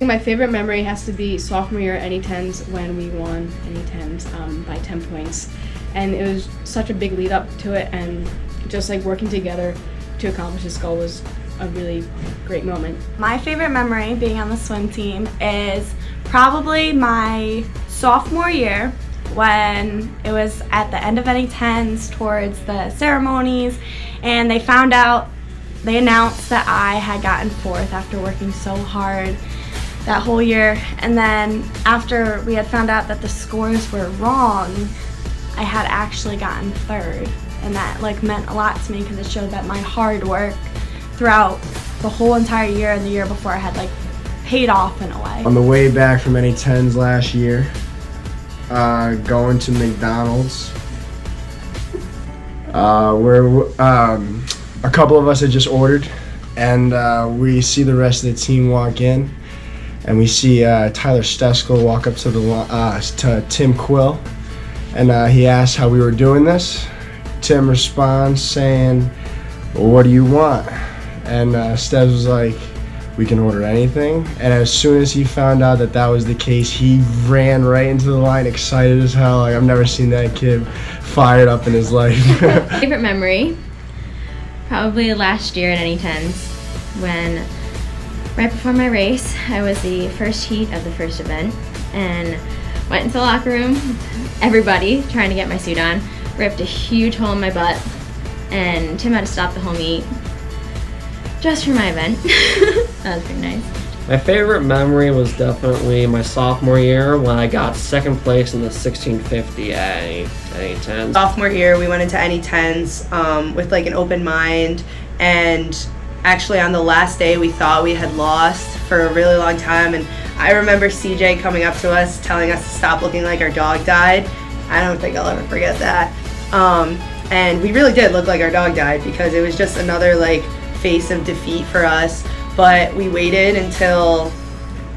My favorite memory has to be sophomore year at NE10s when we won NE10s by 10 points. And it was such a big lead up to it, and just like working together to accomplish this goal was a really great moment. My favorite memory being on the swim team is probably my sophomore year when it was at the end of NE10s towards the ceremonies, and they announced that I had gotten 4th after working so hard that whole year. And then after we had found out that the scores were wrong, I had actually gotten 3rd, and that meant a lot to me because it showed that my hard work throughout the whole entire year and the year before had paid off in a way. On the way back from NE10s last year, going to McDonald's, where a couple of us had just ordered, and we see the rest of the team walk in, and we see Tyler Stesko walk up to Tim Quill, and he asked how we were doing this. Tim responds saying, "Well, what do you want?" And Stebs was like, "We can order anything." And as soon as he found out that that was the case, he ran right into the line, excited as hell. I've never seen that kid fired up in his life. Favorite memory, probably last year at NE10s when right before my race, I was the first heat of the first event and went into the locker room, everybody trying to get my suit on, ripped a huge hole in my butt, and Tim had to stop the whole meet just for my event. That was pretty nice. My favorite memory was definitely my sophomore year when I got 2nd place in the 1650 at NE10s. Sophomore year, we went into NE10s with an open mind, and actually on the last day we thought we had lost for a really long time, and I remember CJ coming up to us telling us to stop looking like our dog died. I don't think I'll ever forget that. And we really did look like our dog died because it was just another face of defeat for us. But we waited until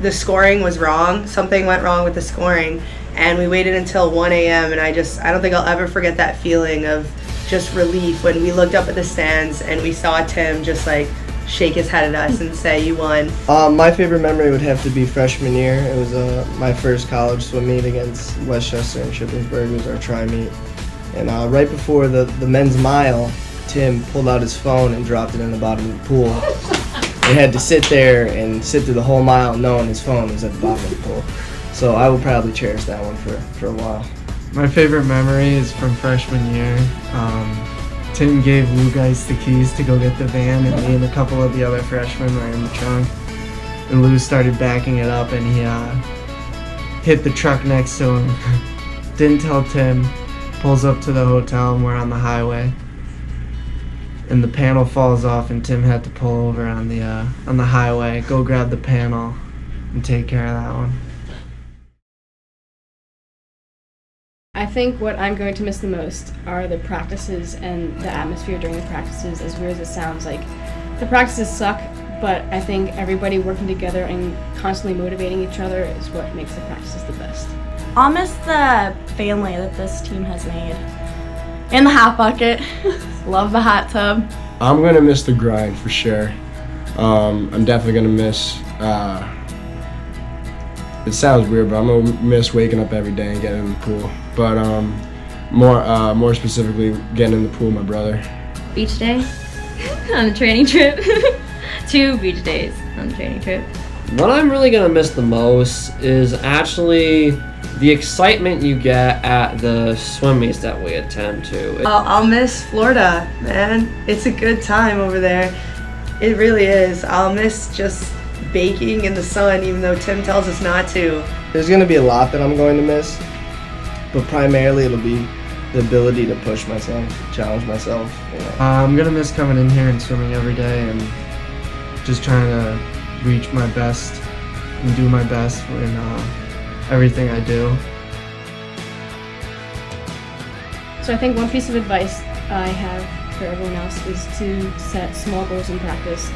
the scoring was wrong. Something went wrong with the scoring, and we waited until 1 a.m. and I don't think I'll ever forget that feeling of just relief when we looked up at the stands and we saw Tim just shake his head at us and say, "You won." My favorite memory would have to be freshman year. It was my first college swim meet against Westchester and Shippensburg. It was our tri-meet. And right before the men's mile, Tim pulled out his phone and dropped it in the bottom of the pool. He had to sit there and sit through the whole mile knowing his phone was at the bottom of the pool. So I will probably cherish that one for a while. My favorite memory is from freshman year. Tim gave Lou Geist the keys to go get the van, and me and a couple of the other freshmen were in the trunk. And Lou started backing it up, and he hit the truck next to him. Didn't tell Tim. Pulls up to the hotel, and we're on the highway. And the panel falls off, and Tim had to pull over on the highway, go grab the panel, and take care of that one. I think what I'm going to miss the most are the practices and the atmosphere during the practices. As weird as it sounds, the practices suck, but I think everybody working together and constantly motivating each other is what makes the practices the best. I'll miss the family that this team has made. In the hot bucket. Love the hot tub. I'm gonna miss the grind for sure. I'm definitely gonna miss, it sounds weird, but I'm gonna miss waking up every day and getting in the pool. But more specifically, getting in the pool with my brother. Beach day on the training trip. 2 beach days on the training trip. What I'm really gonna miss the most is actually the excitement you get at the swim meets that we attend to. I'll miss Florida, man. It's a good time over there. It really is. I'll miss just baking in the sun, even though Tim tells us not to. There's going to be a lot that I'm going to miss, but primarily it'll be the ability to push myself, challenge myself. I'm going to miss coming in here and swimming every day and just trying to reach my best and do my best in everything I do. So I think one piece of advice I have for everyone else is to set small goals in practice,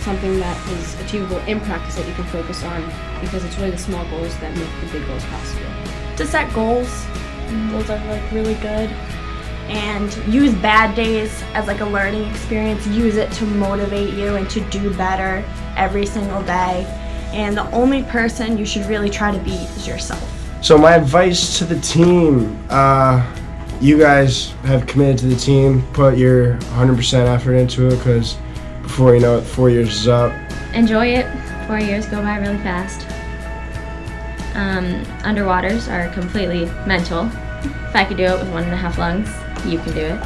something that is achievable in practice that you can focus on, because it's really the small goals that make the big goals possible. To set goals, those are really good, and use bad days as a learning experience. Use it to motivate you and to do better every single day. and the only person you should really try to be is yourself. So my advice to the team, you guys have committed to the team, put your 100% effort into it, because before you know it, 4 years is up. Enjoy it. 4 years go by really fast. Underwaters are completely mental. If I could do it with 1.5 lungs, you can do it.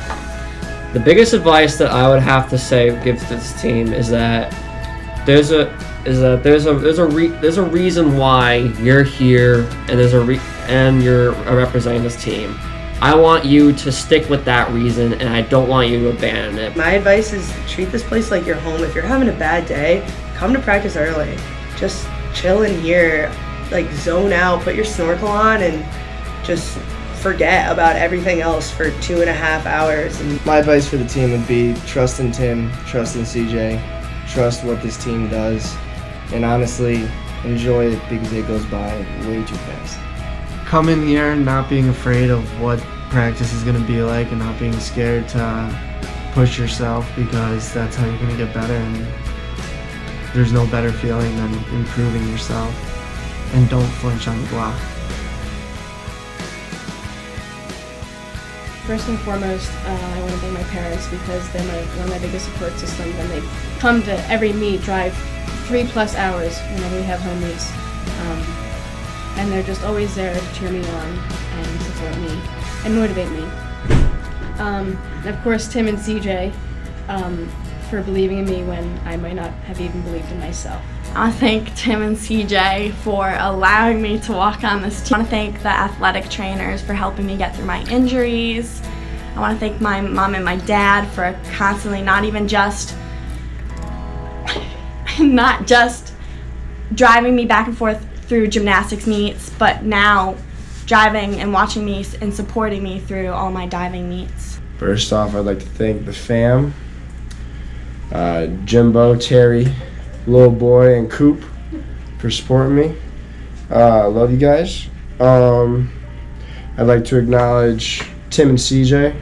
The biggest advice that I would have to give to this team is that there's a reason why you're here, and you're representing this team. I want you to stick with that reason, and I don't want you to abandon it. My advice is treat this place like your home. If you're having a bad day, come to practice early. Just chill in here, like zone out, put your snorkel on, and just forget about everything else for 2.5 hours. And My advice for the team would be trust in Tim, trust in CJ, trust what this team does, and honestly, enjoy it because it goes by way too fast. Come in here not being afraid of what practice is going to be like and not being scared to push yourself, because that's how you're going to get better, and there's no better feeling than improving yourself. And don't flinch on the block. First and foremost, I want to thank my parents because they're one of my biggest support systems, and they come to every meet, drive 3+ hours whenever we have home meets. And they're just always there to cheer me on and support me and motivate me. And of course, Tim and CJ for believing in me when I might not have even believed in myself. I thank Tim and CJ for allowing me to walk on this team. I want to thank the athletic trainers for helping me get through my injuries. I want to thank my mom and my dad for constantly not just driving me back and forth through gymnastics meets, but now driving and watching me and supporting me through all my diving meets. First off, I'd like to thank the fam, Jimbo, Terry, Little Boy, and Coop for supporting me. Love you guys. I'd like to acknowledge Tim and CJ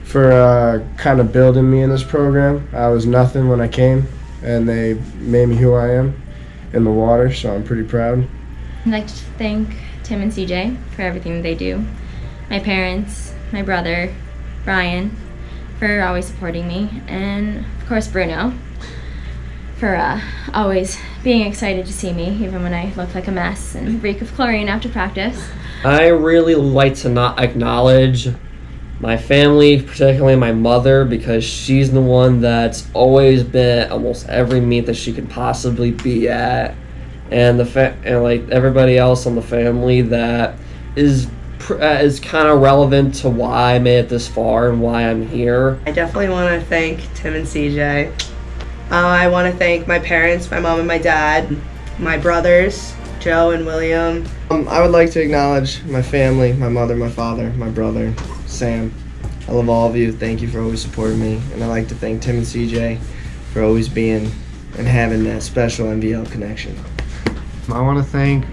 for kind of building me in this program. I was nothing when I came, and they made me who I am in the water, so I'm pretty proud. I'd like to thank Tim and CJ for everything that they do. My parents, my brother, Brian, for always supporting me, and of course Bruno, for always being excited to see me, even when I look like a mess and reek of chlorine after practice. I really like to not acknowledge my family, particularly my mother, because she's the one that's always been at almost every meet that she could possibly be at, and like everybody else on the family that is kind of relevant to why I made it this far and why I'm here. I definitely want to thank Tim and CJ. I want to thank my parents, my mom and my dad, my brothers, Joe and William. I would like to acknowledge my family, my mother, my father, my brother, Sam. I love all of you. Thank you for always supporting me. And I'd like to thank Tim and CJ for always being and having that special NVL connection. I want to thank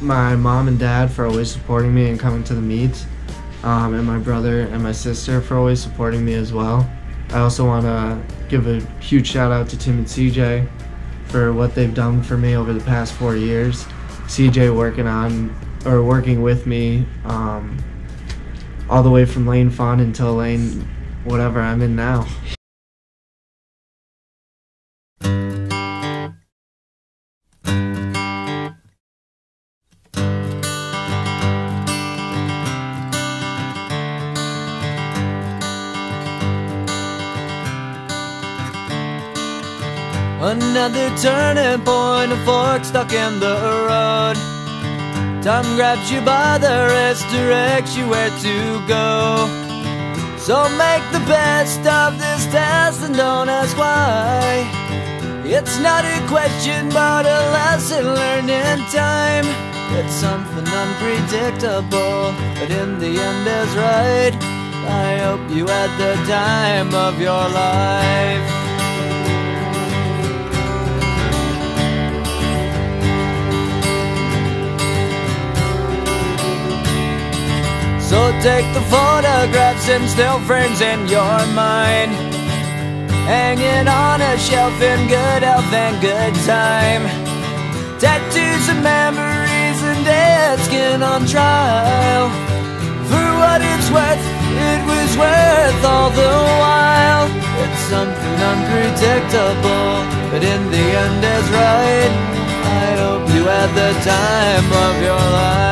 my mom and dad for always supporting me and coming to the meets, and my brother and my sister for always supporting me as well. I also want to give a huge shout out to Tim and CJ for what they've done for me over the past 4 years. CJ working with me all the way from lane fun until lane whatever I'm in now. Another turning point, a fork stuck in the road. Time grabs you by the wrist, directs you where to go. So make the best of this test and don't ask why. It's not a question but a lesson learned in time. It's something unpredictable, but in the end is right. I hope you had the time of your life. So take the photographs and still frames in your mind, hanging on a shelf in good health and good time. tattoos and memories and dead skin on trial. For what it's worth, it was worth all the while. It's something unpredictable, but in the end is right. I hope you had the time of your life.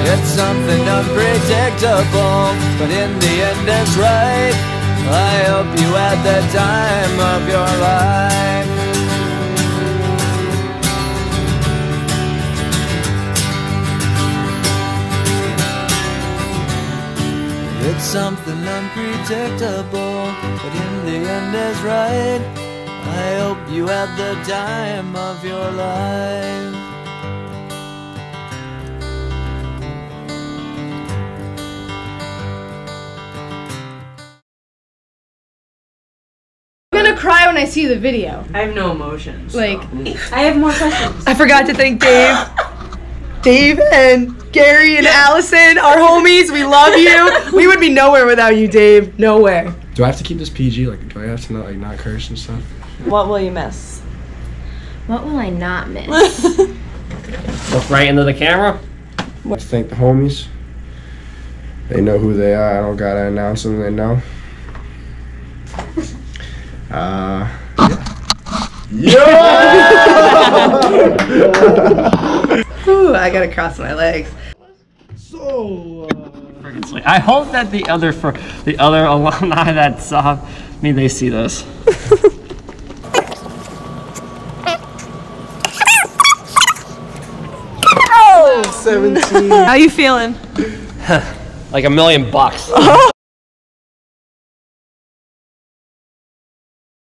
It's something unpredictable, but in the end it's right. I hope you had the time of your life. It's something unpredictable, but in the end is right. I hope you had the time of your life. I'm gonna cry when I see the video. I have no emotions. Like, I have more questions. I forgot to thank Dave. Dave and Gary and Allison, our homies, we love you. We would be nowhere without you, Dave. Nowhere. Do I have to keep this PG? Like, do I have to not curse and stuff? What will you miss? What will I not miss? Look right into the camera. Let's thank the homies. They know who they are. I don't gotta announce them. They know. Ooh, I gotta cross my legs. Freaking sweet. I hope that the other alumni that saw me, they see this. 17. How you feeling? Like $1 million.